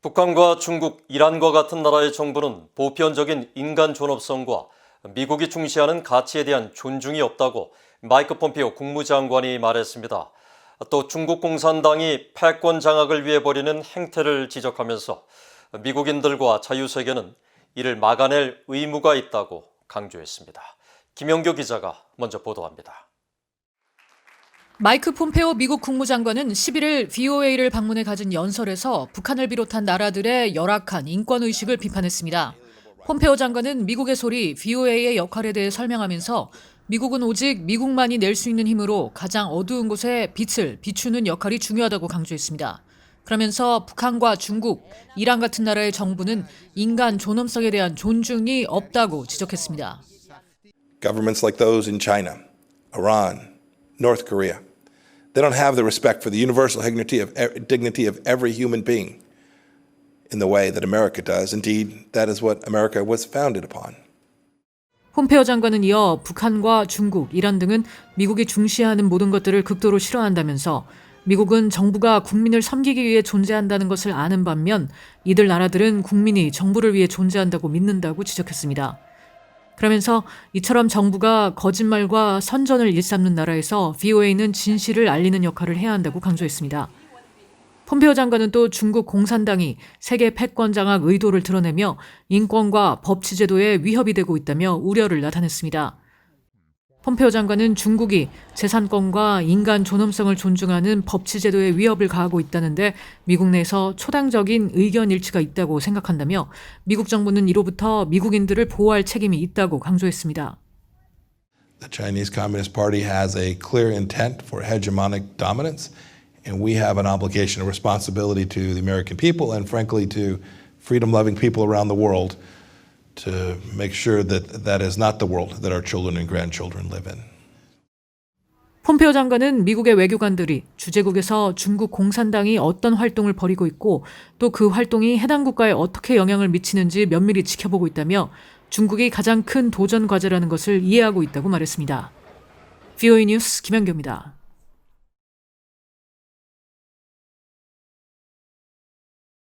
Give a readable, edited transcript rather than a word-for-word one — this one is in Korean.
북한과 중국, 이란과 같은 나라의 정부는 보편적인 인간 존엄성과 미국이 중시하는 가치에 대한 존중이 없다고 마이크 폼페오 국무장관이 말했습니다. 또 중국 공산당이 패권 장악을 위해 벌이는 행태를 지적하면서 미국인들과 자유세계는 이를 막아낼 의무가 있다고 강조했습니다. 김영교 기자가 먼저 보도합니다. 마이크 폼페오 미국 국무장관은 11일 VOA를 방문해 가진 연설에서 북한을 비롯한 나라들의 열악한 인권의식을 비판했습니다. 폼페오 장관은 미국의 소리 VOA의 역할에 대해 설명하면서 미국은 오직 미국만이 낼 수 있는 힘으로 가장 어두운 곳에 빛을 비추는 역할이 중요하다고 강조했습니다. 그러면서 북한과 중국, 이란 같은 나라의 정부는 인간 존엄성에 대한 존중이 없다고 지적했습니다. Governments like those in China, Iran, North Korea, they don't have the respect for the universal dignity of every human being in the way that America does. Indeed, that is what America was founded upon. 폼페오 장관은 이어 북한과 중국, 이란 등은 미국이 중시하는 모든 것들을 극도로 싫어한다면서 미국은 정부가 국민을 섬기기 위해 존재한다는 것을 아는 반면 이들 나라들은 국민이 정부를 위해 존재한다고 믿는다고 지적했습니다. 그러면서 이처럼 정부가 거짓말과 선전을 일삼는 나라에서 VOA는 진실을 알리는 역할을 해야 한다고 강조했습니다. 폼페오 장관은 또 중국 공산당이 세계 패권 장악 의도를 드러내며 인권과 법치 제도에 위협이 되고 있다며 우려를 나타냈습니다. 폼페오 장관은 중국이 재산권과 인간 존엄성을 존중하는 법치 제도에 위협을 가하고 있다는데 미국 내에서 초당적인 의견 일치가 있다고 생각한다며 미국 정부는 이로부터 미국인들을 보호할 책임이 있다고 강조했습니다. The Chinese Communist Party has a clear intent for hegemonic dominance, and we have an obligation, a responsibility to the American people and frankly to freedom-loving people around the world to make sure that that is not the world that our children and grandchildren live in. 폼페오 장관은 미국의 외교관들이 주재국에서 중국 공산당이 어떤 활동을 벌이고 있고 또 그 활동이 해당 국가에 어떻게 영향을 미치는지 면밀히 지켜보고 있다며 중국이 가장 큰 도전 과제라는 것을 이해하고 있다고 말했습니다. VOA 뉴스 김연교입니다.